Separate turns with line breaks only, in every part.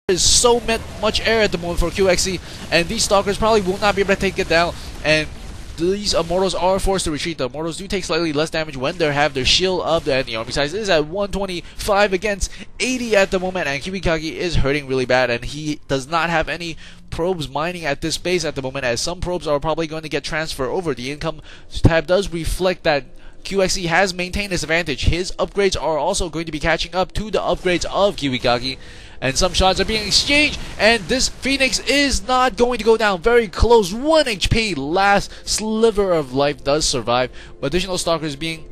There's so much air at the moment for KiWiKaKi, and these Stalkers probably will not be able to take it down, and these Immortals are forced to retreat. The Immortals do take slightly less damage when they have their shield up, and the army size is at 125 against 80 at the moment, and KiWiKaKi is hurting really bad, and he does not have any probes mining at this base at the moment, as some probes are probably going to get transferred over. The income tab does reflect that KiWiKaKi has maintained his advantage. His upgrades are also going to be catching up to the upgrades of KiWiKaKi, and some shots are being exchanged, and this Phoenix is not going to go down. Very close, 1 HP, last sliver of life does survive. Additional Stalkers being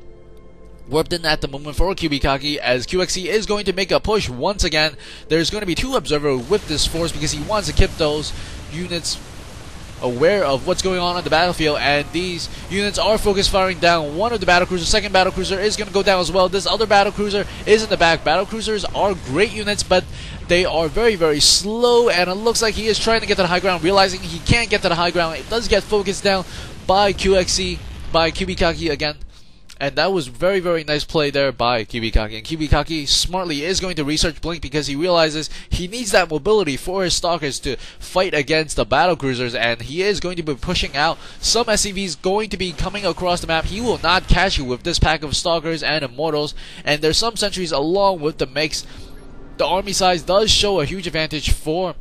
warped in at the moment for KiWiKaKi, as KiWiKaKi is going to make a push once again. There's going to be 2 observers with this force because he wants to keep those units aware of what's going on the battlefield, and these units are focus firing down one of the battlecruisers. Second battlecruiser is going to go down as well. This other battlecruiser is in the back. Battlecruisers are great units, but they are very slow, and it looks like he is trying to get to the high ground, realizing he can't get to the high ground. It does get focused down by KiWiKaKi again. And that was very nice play there by KiWiKaKi. And KiWiKaKi smartly is going to research Blink because he realizes he needs that mobility for his Stalkers to fight against the battlecruisers, and he is going to be pushing out some SCVs going to be coming across the map. He will not catch you with this pack of Stalkers and Immortals, and there's some sentries along with the mix. The army size does show a huge advantage for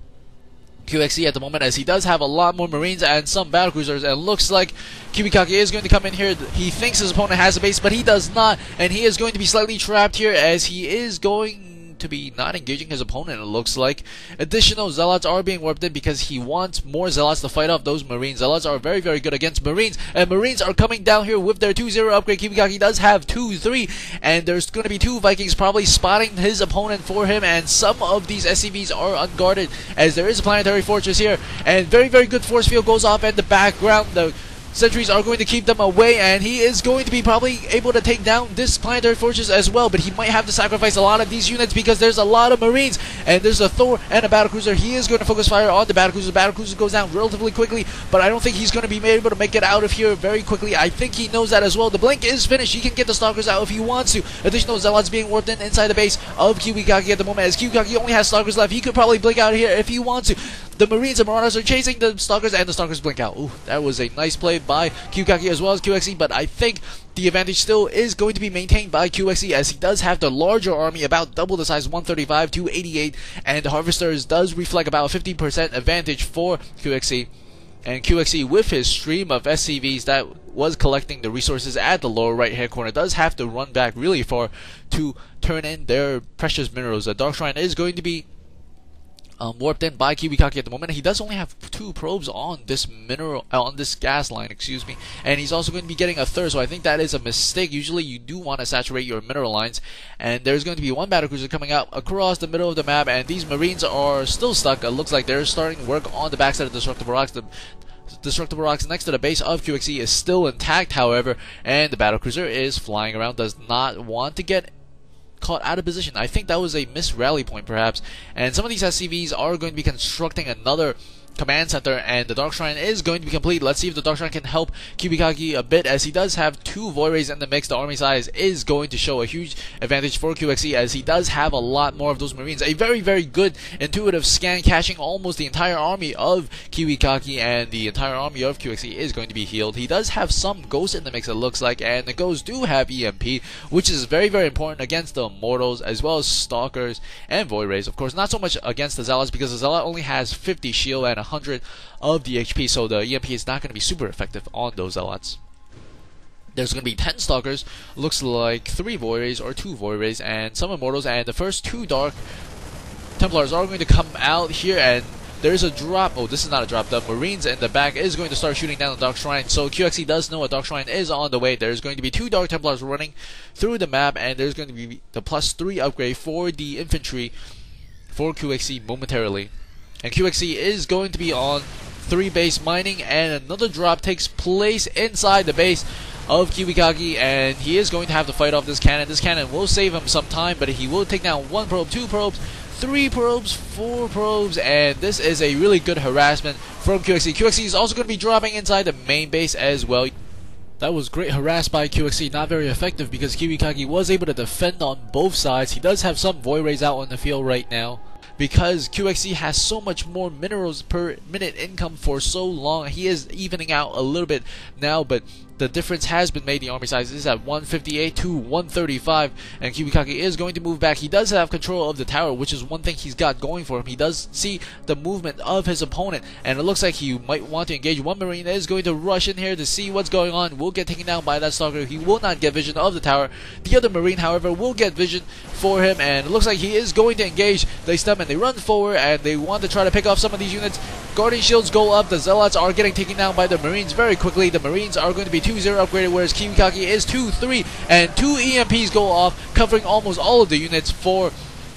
KiWiKaKi at the moment, as he does have a lot more Marines and some battlecruisers, and looks like KiWiKaKi is going to come in here. He thinks his opponent has a base, but he does not, and he is going to be slightly trapped here, as he is going to be not engaging his opponent, it looks like. Additional Zealots are being warped in because he wants more Zealots to fight off those Marines. Zealots are very good against Marines, and Marines are coming down here with their 2-0 upgrade. KiWiKaKi does have 2-3, and there's going to be 2 Vikings probably spotting his opponent for him, and some of these SCVs are unguarded, as there is a planetary fortress here, and very good force field goes off in the background. The sentries are going to keep them away, and he is going to be probably able to take down this planetary fortress as well, but he might have to sacrifice a lot of these units because there's a lot of Marines, and there's a Thor and a battlecruiser. He is going to focus fire on the battlecruiser. The battlecruiser goes down relatively quickly, but I don't think he's going to be able to make it out of here very quickly. I think he knows that as well. The blink is finished. He can get the Stalkers out if he wants to. Additional Zealots being warped in inside the base of KiWiKaKi at the moment, as KiWiKaKi only has Stalkers left. He could probably blink out of here if he wants to. The Marines and Marauders are chasing the Stalkers, and the Stalkers blink out. Ooh, that was a nice play by KiWiKaKi as well as KiWiKaKi, but I think the advantage still is going to be maintained by KiWiKaKi, as he does have the larger army, about double the size, 135 to 88, and the Harvesters does reflect about a 50% advantage for KiWiKaKi. And KiWiKaKi, with his stream of SCVs that was collecting the resources at the lower right hand corner, does have to run back really far to turn in their precious minerals. The Dark Shrine is going to be warped in by KiWiKaKi at the moment. He does only have 2 probes on this on this gas line, excuse me, and he's also going to be getting a third, so I think that is a mistake. Usually you do want to saturate your mineral lines, and there's going to be 1 battlecruiser coming out across the middle of the map, and these Marines are still stuck. It looks like they're starting to work on the backside of the Destructible Rocks. The Destructible Rocks next to the base of KiWiKaKi is still intact, however, and the battlecruiser is flying around, does not want to get caught out of position. I think that was a missed rally point perhaps, and some of these SCVs are going to be constructing another command center, and the Dark Shrine is going to be complete. Let's see if the Dark Shrine can help KiWiKaKi a bit, as he does have 2 Void Rays in the mix. The army size is going to show a huge advantage for KiWiKaKi, as he does have a lot more of those Marines. A very good intuitive scan, catching almost the entire army of KiWiKaKi, and the entire army of KiWiKaKi is going to be healed. He does have some Ghosts in the mix, it looks like, and the Ghosts do have EMP, which is very important against the Immortals, as well as Stalkers and Void Rays. Of course, not so much against the Zealots, because the Zealot only has 50 shield and 100 of the HP, so the EMP is not going to be super effective on those Zealots. There's going to be 10 Stalkers, looks like 3 Void Rays or 2 Void Rays, and some Immortals, and the first 2 Dark Templars are going to come out here, and there's a drop. Oh, this is not a drop. The Marines in the back is going to start shooting down the Dark Shrine, so KiWiKaKi does know a Dark Shrine is on the way. There's going to be 2 Dark Templars running through the map, and there's going to be the +3 upgrade for the infantry for KiWiKaKi momentarily. And KiWiKaKi is going to be on 3 base mining, and another drop takes place inside the base of KiWiKaKi, and he is going to have to fight off this cannon. This cannon will save him some time, but he will take down 1 probe, 2 probes, 3 probes, 4 probes, and this is a really good harassment from KiWiKaKi. KiWiKaKi is also going to be dropping inside the main base as well. That was great harass by KiWiKaKi, not very effective because KiWiKaKi was able to defend on both sides. He does have some Void Rays out on the field right now. because QXC has so much more minerals per minute income for so long. He is evening out a little bit now, but the difference has been made. The army size is at 158 to 135, and KiWiKaKi is going to move back. He does have control of the tower, which is one thing he's got going for him. He does see the movement of his opponent, and it looks like he might want to engage. One Marine is going to rush in here to see what's going on. Will get taken down by that Stalker. He will not get vision of the tower. The other Marine, however, will get vision for him, and it looks like he is going to engage. They stem and they run forward, and they want to try to pick off some of these units. Guardian shields go up. The Zealots are getting taken down by the Marines very quickly. The Marines are going to be 2-0 upgraded, whereas KiWiKaKi is 2-3, and 2 EMPs go off, covering almost all of the units for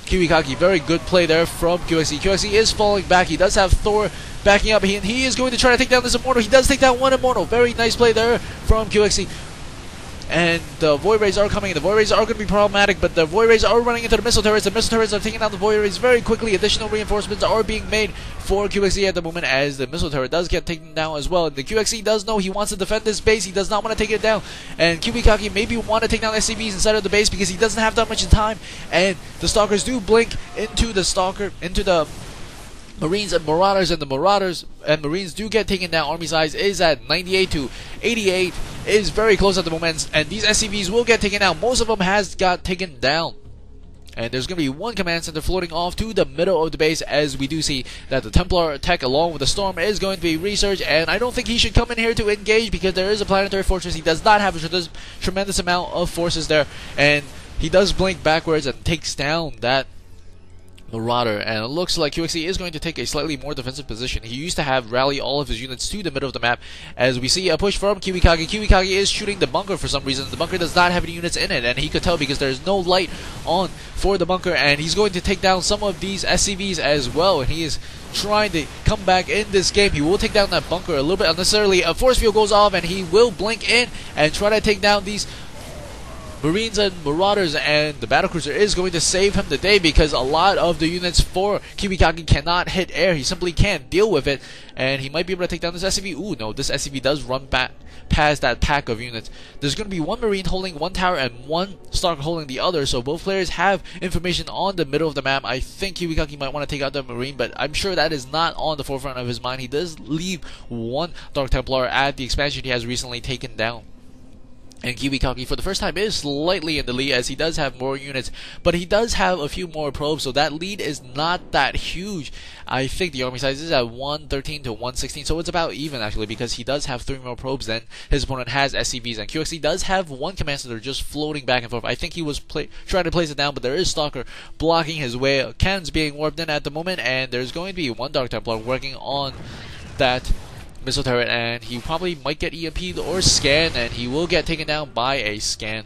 KiWiKaKi. Very good play there from QXC. QXC is falling back. He does have Thor backing up, and he is going to try to take down this Immortal. He does take down one Immortal. Very nice play there from QXC. And the Void Rays are coming in. The Void Rays are going to be problematic, but the Void Rays are running into the Missile Turrets. The Missile Turrets are taking down the Void Rays very quickly. Additional reinforcements are being made for QXC at the moment, as the Missile Turret does get taken down as well. And the QXC does know he wants to defend this base. He does not want to take it down. And KiWiKaKi maybe want to take down SCVs inside of the base because he doesn't have that much time. And the Stalkers do blink into the Marines and Marauders, and the Marauders and Marines do get taken down. Army size is at 98 to 88, is very close at the moment, and these SCVs will get taken down. Most of them has got taken down. And there's going to be one command center floating off to the middle of the base, as we do see that the Templar tech along with the Storm is going to be researched, and I don't think he should come in here to engage because there is a planetary fortress. He does not have a tremendous amount of forces there, and he does blink backwards and takes down that Marauder, and it looks like QXC is going to take a slightly more defensive position. He used to have rally all of his units to the middle of the map, as we see a push from KiWiKaKi. KiWiKaKi is shooting the bunker for some reason. The bunker does not have any units in it, and he could tell because there's no light on for the bunker, and he's going to take down some of these SCVs as well, and he is trying to come back in this game. He will take down that bunker a little bit unnecessarily. A force field goes off, and he will blink in and try to take down these Marines and Marauders, and the battlecruiser is going to save him the day because a lot of the units for KiWiKaKi cannot hit air. He simply can't deal with it, and he might be able to take down this SCV. Ooh, no, this SCV does run back past that pack of units. There's going to be one Marine holding one tower and one Stark holding the other, so both players have information on the middle of the map. I think KiWiKaKi might want to take out the Marine, but I'm sure that is not on the forefront of his mind. He does leave one Dark Templar at the expansion he has recently taken down. And KiWiKaKi for the first time is slightly in the lead, as he does have more units, but he does have a few more probes, so that lead is not that huge. I think the army size is at 113 to 116, so it's about even actually, because he does have 3 more probes than his opponent has SCVs, and QXC does have one command center just floating back and forth. I think he was trying to place it down, but there is Stalker blocking his way. Cannons being warped in at the moment, and there's going to be one Dark Templar working on that Missile Turret, and he probably might get EMP'd or scanned, and he will get taken down by a scan.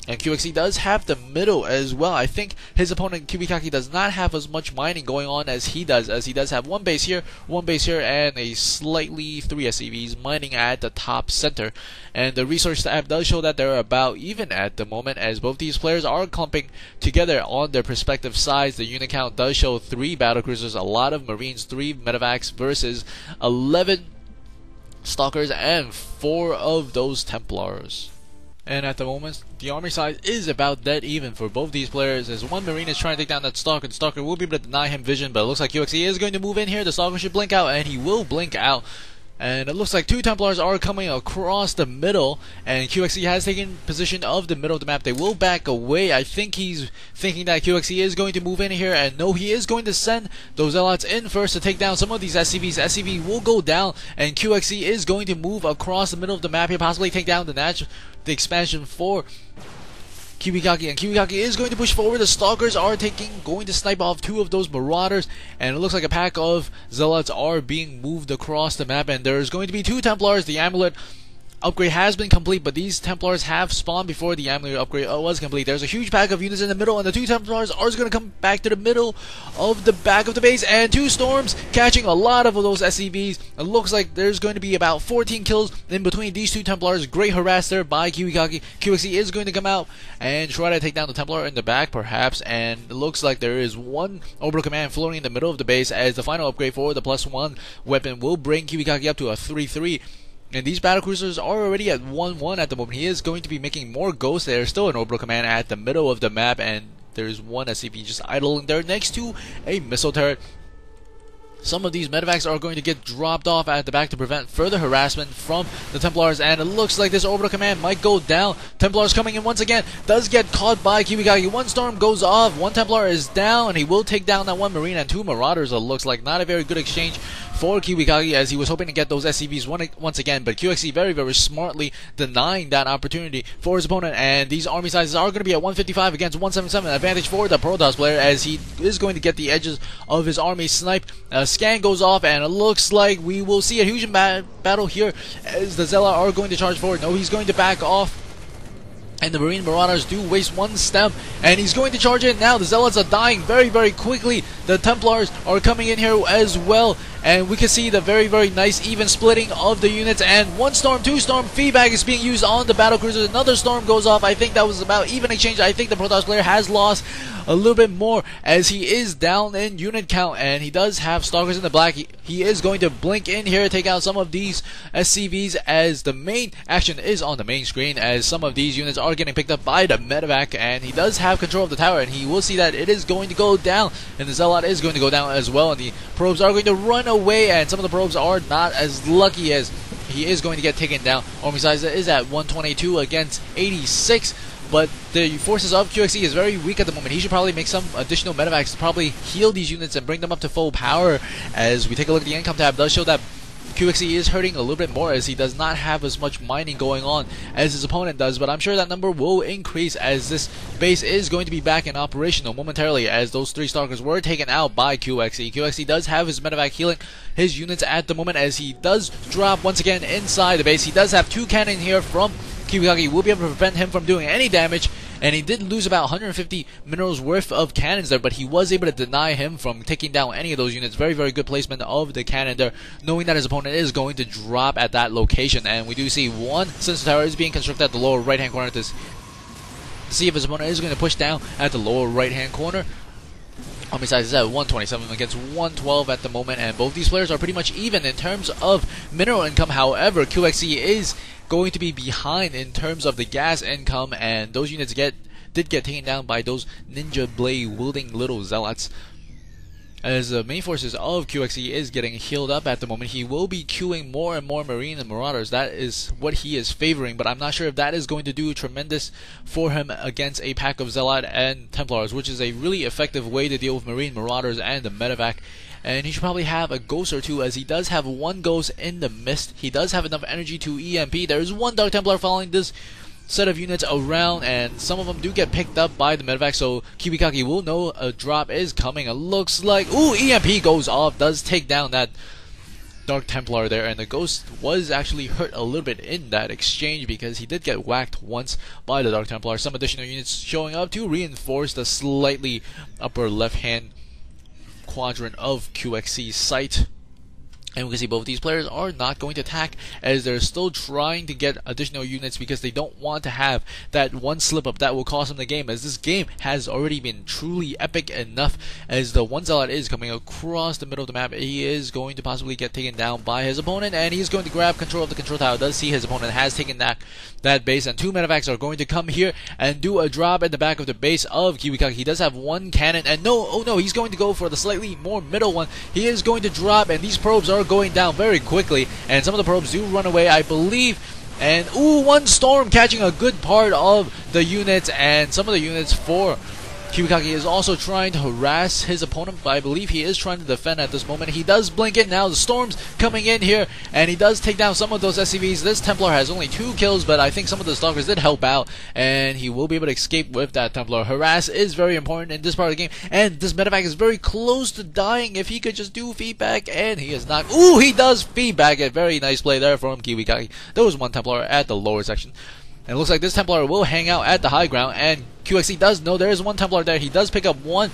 And QXC does have the middle as well. I think his opponent KiWiKaKi does not have as much mining going on as he does have one base here, and a slightly 3 SCVs mining at the top center. And the research tab does show that they're about even at the moment, as both these players are clumping together on their respective sides. The unit count does show 3 battlecruisers, a lot of Marines, 3 medevacs versus 11 Stalkers and 4 of those Templars. And at the moment, the army size is about dead even for both these players, as one Marine is trying to take down that Stalker. The Stalker will be able to deny him vision, but it looks like QXC is going to move in here. The Stalker should blink out, and he will blink out. And it looks like 2 Templars are coming across the middle, and QXC has taken position of the middle of the map. They will back away. I think he's thinking that QXC is going to move in here, and no, he is going to send those Zealots in first to take down some of these SCVs. SCV will go down, and QXC is going to move across the middle of the map here, possibly take down the expansion for KiWiKaKi, and KiWiKaKi is going to push forward. The Stalkers are going to snipe off 2 of those Marauders, and it looks like a pack of Zealots are being moved across the map, and there's going to be 2 Templars. The Amulet upgrade has been complete, but these Templars have spawned before the Amulet upgrade was complete. There's a huge pack of units in the middle, and the 2 Templars are going to come back to the middle of the back of the base, and 2 Storms catching a lot of those SCVs. It looks like there's going to be about 14 kills in between these 2 Templars. Great harass there by KiWiKaKi. QXC is going to come out and try to take down the Templar in the back, perhaps, and it looks like there is one Orbital Command floating in the middle of the base, as the final upgrade for the +1 weapon will bring KiWiKaKi up to a 3-3. And these battlecruisers are already at 1-1 at the moment. He is going to be making more ghosts. There's still an Orbital Command at the middle of the map, and There is one SCV just idling there next to a missile turret. Some of these medevacs are going to get dropped off at the back to prevent further harassment from the Templars, and it looks like this orbital command might go down. Templars coming in once again, does get caught by KiWiKaKi. One storm goes off, one Templar is down, and he will take down that one Marine and two Marauders. It looks like not a very good exchange for KiWiKaKi, as he was hoping to get those SCVs once again, but QXC very, very smartly denying that opportunity for his opponent, and these army sizes are going to be at 155 against 177, advantage for the Protoss player, as he is going to get the edges of his army snipe. Scan goes off, and it looks like we will see a huge battle here, as the Zealot are going to charge forward. No, he's going to back off, and the Marine Marauders do waste one stem, and he's going to charge in now. The Zealots are dying very, very quickly. The Templars are coming in here as well, and we can see the very, very nice even splitting of the units, and one storm, two storm, feedback is being used on the battlecruisers. Another storm goes off. I think that was about even exchange. I think the Protoss player has lost a little bit more, as he is down in unit count, and he does have Stalkers in the black. He is going to blink in here, take out some of these SCVs, as the main action is on the main screen, as some of these units are getting picked up by the medevac, and he does have control of the tower, and he will see that it is going to go down, and the Zealot is going to go down as well, and the probes are going to run away, and some of the probes are not as lucky, as he is going to get taken down. Army size is at 122 against 86. But the forces of QXC is very weak at the moment. He should probably make some additional medevacs to probably heal these units and bring them up to full power. As we take a look at the income tab, it does show that QXC is hurting a little bit more, as he does not have as much mining going on as his opponent does, but I'm sure that number will increase as this base is going to be back in operational momentarily, as those three Stalkers were taken out by QXC. QXC does have his medevac healing his units at the moment, as he does drop once again inside the base. He does have two cannon here from KiWiKaKi. Will be able to prevent him from doing any damage, and he did lose about 150 minerals worth of cannons there, but he was able to deny him from taking down any of those units. Very, very good placement of the cannon there, knowing that his opponent is going to drop at that location. And we do see one sensor tower is being constructed at the lower right hand corner to see if his opponent is going to push down at the lower right hand corner. Army size is at 127 against 112 at the moment, and both these players are pretty much even in terms of mineral income. However, QXC is going to be behind in terms of the gas income, and those units did get taken down by those ninja blade wielding little Zealots. As the main forces of QXC is getting healed up at the moment, he will be queuing more and more Marine and Marauders. That is what he is favoring, but I'm not sure if that is going to do tremendous for him against a pack of Zealot and Templars, which is a really effective way to deal with Marine, Marauders, and the medevac. And he should probably have a ghost or two, as he does have one ghost in the mist. He does have enough energy to EMP. There is one Dark Templar following this set of units around, and some of them do get picked up by the medevac, so KiWiKaKi will know a drop is coming. It looks like, ooh, EMP goes off, does take down that Dark Templar there, and the ghost was actually hurt a little bit in that exchange, because he did get whacked once by the Dark Templar. Some additional units showing up to reinforce the slightly upper left hand quadrant of QXC's site. And we can see both these players are not going to attack, as they're still trying to get additional units, because they don't want to have that one slip up that will cost them the game, as this game has already been truly epic enough. As the one Zealot is coming across the middle of the map, he is going to possibly get taken down by his opponent, and he's going to grab control of the control tower. Does see his opponent has taken that base, and two medevacs are going to come here and do a drop in the back of the base of KiWiKaKi. He does have one cannon, and he's going to go for the slightly more middle one. He is going to drop, and these probes are going down very quickly, and some of the probes do run away, I believe. And ooh, one storm catching a good part of the units, and some of the units for KiWiKaKi is also trying to harass his opponent, but I believe he is trying to defend at this moment. He does blink in now. The storm's coming in here, and he does take down some of those SCVs. This Templar has only 2 kills, but I think some of the Stalkers did help out, and he will be able to escape with that Templar. Harass is very important in this part of the game, and this medevac is very close to dying if he could just do feedback, and he is not. Ooh, he does feedback. A very nice play there from KiWiKaKi. There was one Templar at the lower section. And it looks like this Templar will hang out at the high ground, and QXC does know there is one Templar there. He does pick up one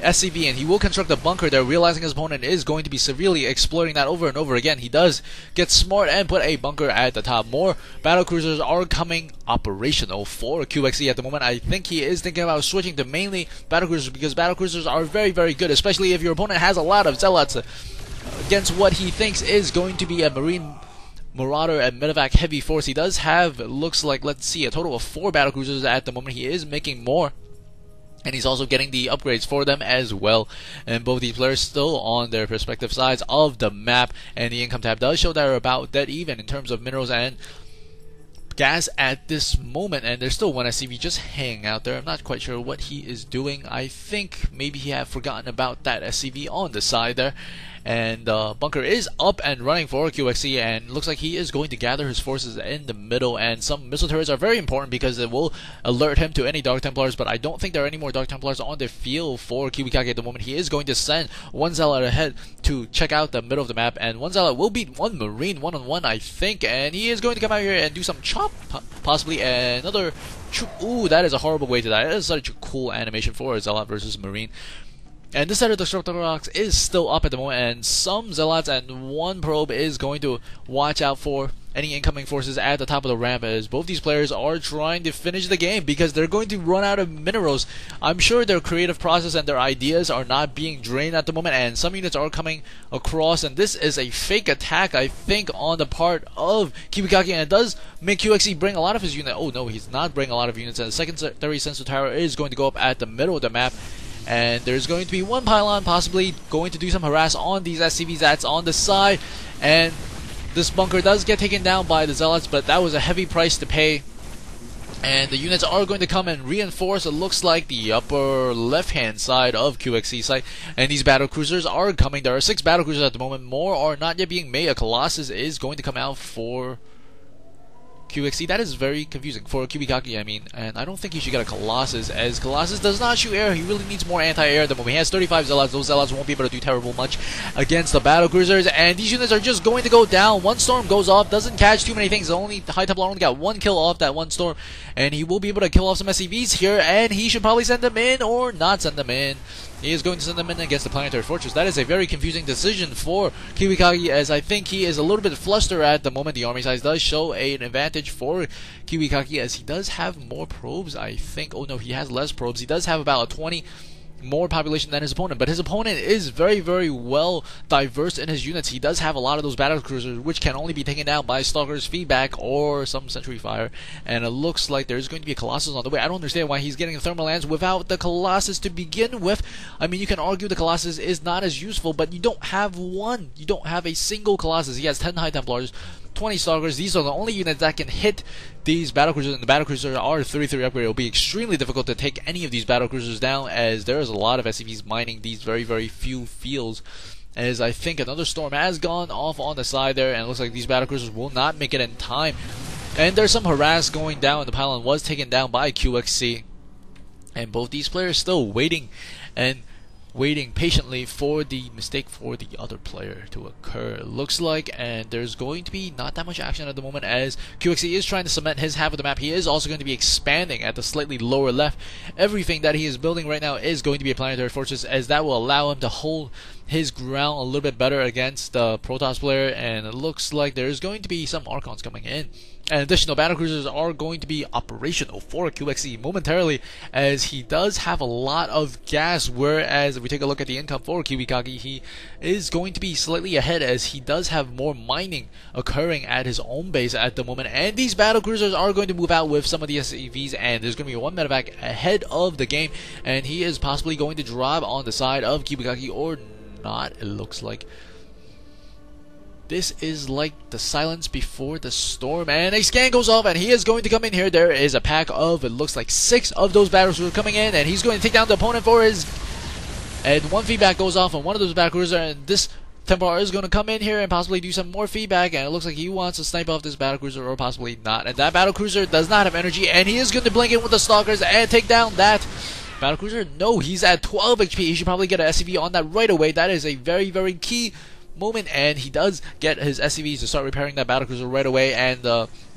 SCV, and he will construct a bunker there, realizing his opponent is going to be severely exploiting that over and over again. He does get smart and put a bunker at the top. More battlecruisers are coming operational for QXC at the moment. I think he is thinking about switching to mainly battlecruisers, because battlecruisers are very, very good, especially if your opponent has a lot of Zealots against what he thinks is going to be a Marine, Marauder, and medevac heavy force. He does have, looks like, let's see, a total of 4 battlecruisers at the moment. He is making more and he's also getting the upgrades for them as well. And both these players still on their respective sides of the map, and the income tab does show that they're about dead even in terms of minerals and gas at this moment, and there's still one SCV just hanging out there. I'm not quite sure what he is doing. I think maybe he have forgotten about that SCV on the side there. And bunker is up and running for KiWiKaKi, and looks like he is going to gather his forces in the middle. And some missile turrets are very important because it will alert him to any Dark Templars, but I don't think there are any more Dark Templars on the field for KiWiKaKi at the moment. He is going to send one Zealot ahead to check out the middle of the map, and one Zealot will beat one Marine one-on-one, I think, and he is going to come out here and do some chop, possibly another. Ooh, that is a horrible way to die. That is such a cool animation for a Zealot versus Marine. And this side of the Disruptor Rocks is still up at the moment, and some Zealots and one probe is going to watch out for any incoming forces at the top of the ramp, as both these players are trying to finish the game because they're going to run out of minerals. I'm sure their creative process and their ideas are not being drained at the moment, and some units are coming across, and this is a fake attack, I think, on the part of KiWiKaKi, and it does make KiWiKaKi bring a lot of his units. Oh no, he's not bringing a lot of units, and the secondary sensor tower is going to go up at the middle of the map. And there's going to be one pylon possibly going to do some harass on these SCVs that's on the side. And this bunker does get taken down by the Zealots, but that was a heavy price to pay. And the units are going to come and reinforce, it looks like, the upper left-hand side of KiWiKaKi's site. And these battle cruisers are coming. There are 6 battle cruisers at the moment. More are not yet being made. A Colossus is going to come out for KiWiKaKi. That is very confusing for KiWiKaKi, I mean, and I don't think he should get a Colossus, as Colossus does not shoot air. He really needs more anti-air at the moment. He has 35 Zealots. Those Zealots won't be able to do terrible much against the battle cruisers, and these units are just going to go down. One storm goes off, doesn't catch too many things. The High Templar only got 1 kill off that one storm, and he will be able to kill off some SCVs here, and he should probably send them in or not send them in. He is going to send them in against the Planetary Fortress. That is a very confusing decision for KiWiKaKi, as I think he is a little bit flustered at the moment. The army size does show an advantage for KiWiKaKi, as he does have more probes, I think. Oh no, he has less probes. He does have about 20 more population than his opponent, but his opponent is very, very well diverse in his units. He does have a lot of those battle cruisers, which can only be taken down by Stalker's feedback or some sentry fire, and it looks like there's going to be a Colossus on the way. I don't understand why he's getting a thermal lance without the Colossus to begin with. I mean, you can argue the Colossus is not as useful, but you don't have one. You don't have a single Colossus. He has 10 High Templars, 20 Stalkers. These are the only units that can hit these battle cruisers, and the battle cruisers are 33 upgrade. It will be extremely difficult to take any of these battle cruisers down, as there is a lot of SCVs mining these very, very few fields. As I think another storm has gone off on the side there, and it looks like these battle cruisers will not make it in time. And there's some harass going down, and the pylon was taken down by KiWiKaKi. And both these players still waiting patiently for the mistake for the other player to occur, it looks like. And there's going to be not that much action at the moment, as KiWiKaKi is trying to cement his half of the map. He is also going to be expanding at the slightly lower left. Everything that he is building right now is going to be a Planetary Fortress, as that will allow him to hold his ground a little bit better against the Protoss player. And it looks like there's going to be some Archons coming in, and additional battle cruisers are going to be operational for KiWiKaKi momentarily, as he does have a lot of gas. Whereas if we take a look at the income for KiWiKaKi, he is going to be slightly ahead, as he does have more mining occurring at his own base at the moment. And these battle cruisers are going to move out with some of the SCVs, and there's going to be one medevac ahead of the game, and he is possibly going to drop on the side of KiWiKaKi or not. It looks like this is like the silence before the storm, and a scan goes off, and he is going to come in here. There is a pack of, it looks like 6 of those battle cruisers coming in, and he's going to take down the opponent for his, and one feedback goes off on one of those battle cruisers, and this Templar is going to come in here and possibly do some more feedback, and it looks like he wants to snipe off this battle cruiser, or possibly not. And that battle cruiser does not have energy, and he is going to blink in with the Stalkers and take down that battle cruiser. No, he's at 12 HP. He should probably get an SCV on that right away. That is a very, very key moment, and he does get his SCVs to start repairing that battle cruiser right away. And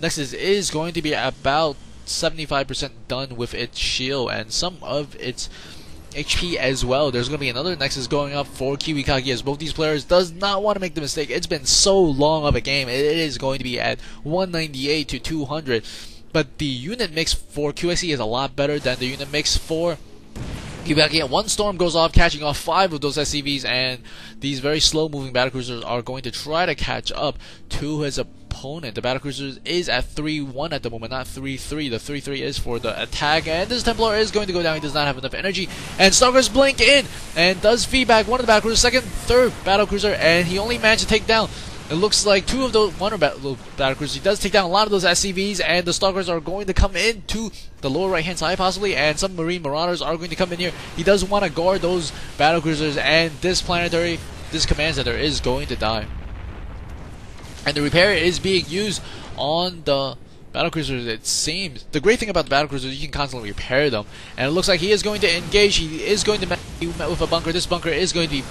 Nexus is going to be about 75% done with its shield and some of its HP as well. There's going to be another Nexus going up for KiWiKaKi, as both these players does not want to make the mistake. It's been so long of a game. It is going to be at 198 to 200, but the unit mix for KiWiKaKi is a lot better than the unit mix for KiWiKaKi. And one storm goes off, catching off 5 of those SCVs, and these very slow moving battlecruisers are going to try to catch up to his opponent. opponent. The battlecruiser is at 3-1 at the moment, not 3-3. The 3-3 is for the attack, and this Templar is going to go down. He does not have enough energy, and Starcraft blink in and does feedback one of the battlecruisers, second, third battlecruiser, and he only managed to take down, it looks like, two of those battlecruisers. He does take down a lot of those SCVs, and the Stalkers are going to come in to the lower right hand side possibly, and some Marine Marauders are going to come in here. He does want to guard those battlecruisers, and this command center is going to die. And the repair is being used on the battlecruisers, it seems. The great thing about the battlecruisers is you can constantly repair them, and it looks like he is going to engage. He is going to be met with a bunker. This bunker is going to be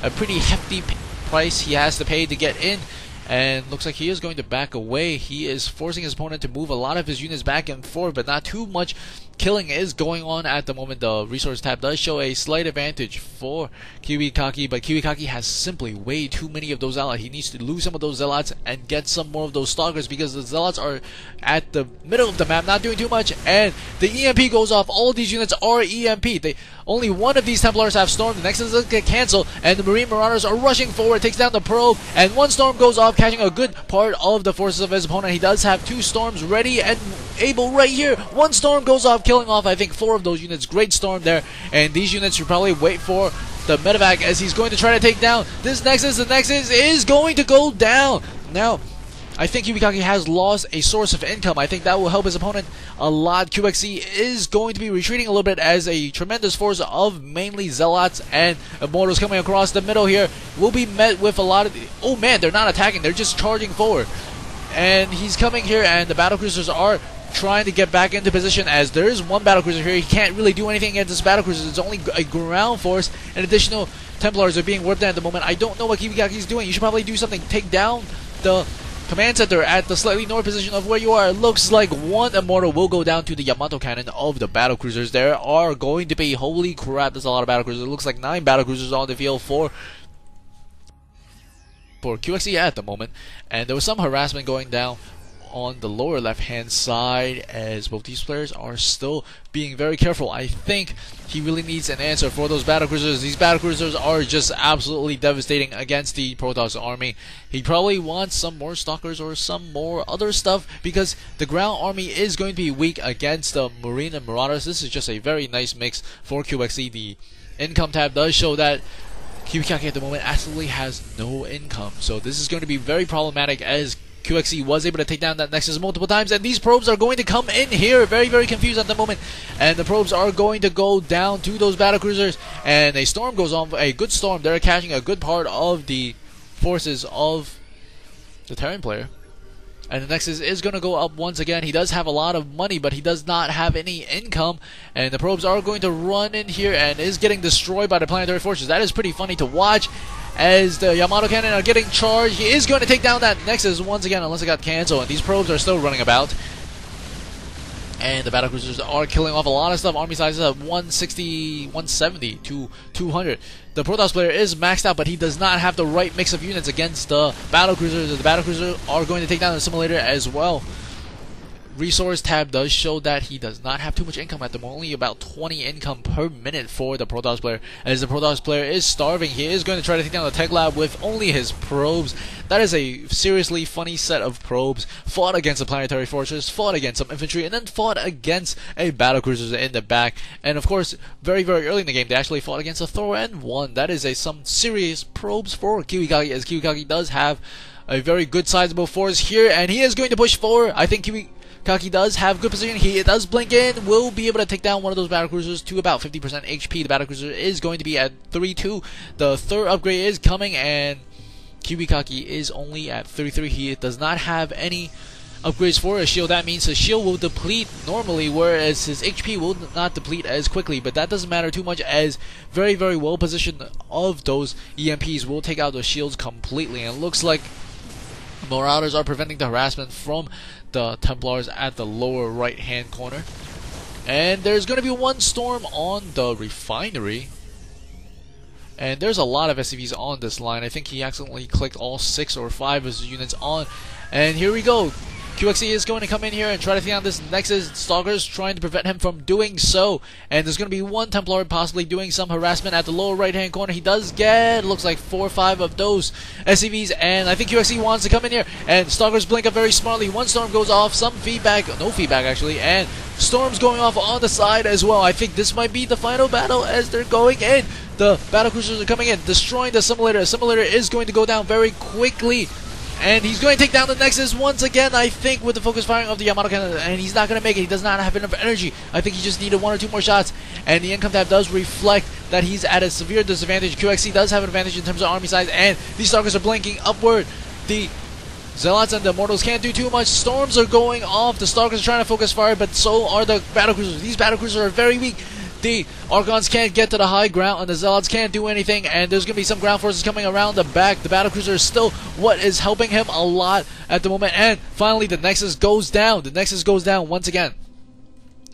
a pretty hefty price he has to pay to get in, and looks like he is going to back away. He is forcing his opponent to move a lot of his units back and forth, but not too much killing is going on at the moment. The resource tab does show a slight advantage for KiWiKaKi, but KiWiKaKi has simply way too many of those zealots. He needs to lose some of those zealots and get some more of those stalkers, because the zealots are at the middle of the map, not doing too much, and the EMP goes off. All these units are EMP. Only one of these Templars have stormed. The next is going to get cancelled, and the Marine Marauders are rushing forward, takes down the probe, and one storm goes off, catching a good part of the forces of his opponent. He does have two storms ready and able right here. One storm goes off, killing off, I think, 4 of those units. Great storm there, and these units should probably wait for the medevac as he's going to try to take down this Nexus. The Nexus is going to go down. Now, I think KiWiKaKi has lost a source of income. I think that will help his opponent a lot. QXC is going to be retreating a little bit as a tremendous force of mainly Zealots and Immortals coming across the middle here will be met with a lot of... Oh man, they're not attacking. They're just charging forward. And he's coming here, and the battlecruisers are trying to get back into position, as there is one battlecruiser here. He can't really do anything against this battlecruiser. It's only a ground force, and additional Templars are being warped in at the moment. I don't know what KiWiKaKi is doing. You should probably do something. Take down the command center at the slightly north position of where you are. It looks like one Immortal will go down to the Yamato cannon of the battlecruisers. There are going to be, holy crap, there's a lot of battlecruisers. It looks like 9 battlecruisers on the field for QXC at the moment, and there was some harassment going down on the lower left hand side as both these players are still being very careful. I think he really needs an answer for those battlecruisers. These battlecruisers are just absolutely devastating against the Protoss army. He probably wants some more stalkers or some more other stuff, because the ground army is going to be weak against the Marine and Marauders. This is just a very nice mix for QXC. The income tab does show that KiWiKaKi at the moment absolutely has no income, so this is going to be very problematic, as QXC was able to take down that Nexus multiple times, and these probes are going to come in here very, very confused at the moment, and the probes are going to go down to those battlecruisers, and a storm goes on, a good storm. They're catching a good part of the forces of the Terran player, and the Nexus is going to go up once again. He does have a lot of money, but he does not have any income, and the probes are going to run in here and is getting destroyed by the planetary forces. That is pretty funny to watch, as the Yamato cannon are getting charged. He is going to take down that Nexus once again, unless it got cancelled, and these probes are still running about. And the battlecruisers are killing off a lot of stuff. Army sizes of 160, 170 to 200. The Protoss player is maxed out, but he does not have the right mix of units against the battlecruisers. The battlecruisers are going to take down the simulator as well. Resource tab does show that he does not have too much income at the moment, only about 20 income per minute for the Protoss player. As the Protoss player is starving, he is going to try to take down the tech lab with only his probes. That is a seriously funny set of probes. Fought against a planetary fortress, fought against some infantry, and then fought against a battlecruiser in the back. And of course, very, very early in the game, they actually fought against a Thor and won. That is some serious probes for KiWiKaKi, as KiWiKaKi does have a very good sizable force here, and he is going to push forward. I think KiWiKaKi does have good position. He does blink in, will be able to take down one of those battlecruisers to about 50% HP. The battlecruiser is going to be at 3-2. The third upgrade is coming, and KiWiKaKi is only at 33. He does not have any upgrades for a shield. That means his shield will deplete normally, whereas his HP will not deplete as quickly. But that doesn't matter too much, as very, very well positioned of those EMPs will take out the shields completely. And it looks like Marauders are preventing the harassment from the Templars at the lower right hand corner. And there's going to be one storm on the refinery, and there's a lot of SCVs on this line. I think he accidentally clicked all 6 or 5 of his units on, and here we go. QXC is going to come in here and try to take down this Nexus. Stalkers trying to prevent him from doing so. And there's going to be one Templar possibly doing some harassment at the lower right-hand corner. He does get, looks like 4 or 5 of those SCVs. And I think QXC wants to come in here. And Stalkers blink up very smartly. One storm goes off, some feedback, no feedback actually. And storms going off on the side as well. I think this might be the final battle as they're going in. The battlecruisers are coming in, destroying the simulator. The simulator is going to go down very quickly. And he's going to take down the Nexus once again, I think, with the focus firing of the Yamato cannon. And he's not going to make it. He does not have enough energy. I think he just needed 1 or 2 more shots. And the income tab does reflect that he's at a severe disadvantage. QXC does have an advantage in terms of army size. And these Stalkers are blinking upward. The Zealots and the Immortals can't do too much. Storms are going off. The Stalkers are trying to focus fire, but so are the battlecruisers. These battlecruisers are very weak. The Archons can't get to the high ground, and the Zealots can't do anything, and there's going to be some ground forces coming around the back. The battlecruiser is still what is helping him a lot at the moment, and finally the Nexus goes down. The Nexus goes down once again.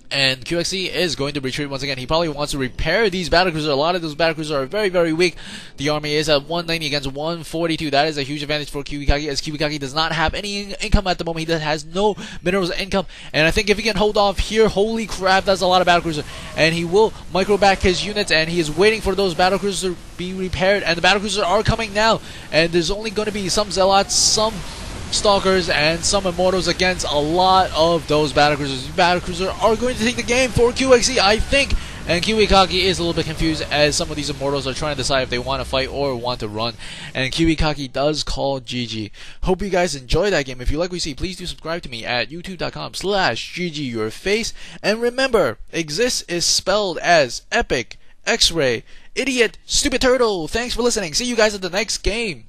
And QXC is going to retreat once again. He probably wants to repair these battlecruisers. A lot of those battlecruisers are very, very weak. The army is at 190 against 142. That is a huge advantage for KiWiKaKi, as KiWiKaKi does not have any income at the moment. He has no minerals income. And I think if he can hold off here, holy crap, that's a lot of battlecruisers. And he will micro back his units, and he is waiting for those battlecruisers to be repaired. And the battlecruisers are coming now. And there's only going to be some Zealots, some Stalkers, and some Immortals against a lot of those battlecruisers. Battlecruisers are going to take the game for QXC, I think. And KiWiKaKi is a little bit confused, as some of these Immortals are trying to decide if they want to fight or want to run. And KiWiKaKi does call GG. Hope you guys enjoy that game. If you like what you see, please do subscribe to me at youtube.com/GGYourface. And remember, exist is spelled as epic, X-ray, idiot, stupid turtle. Thanks for listening. See you guys at the next game.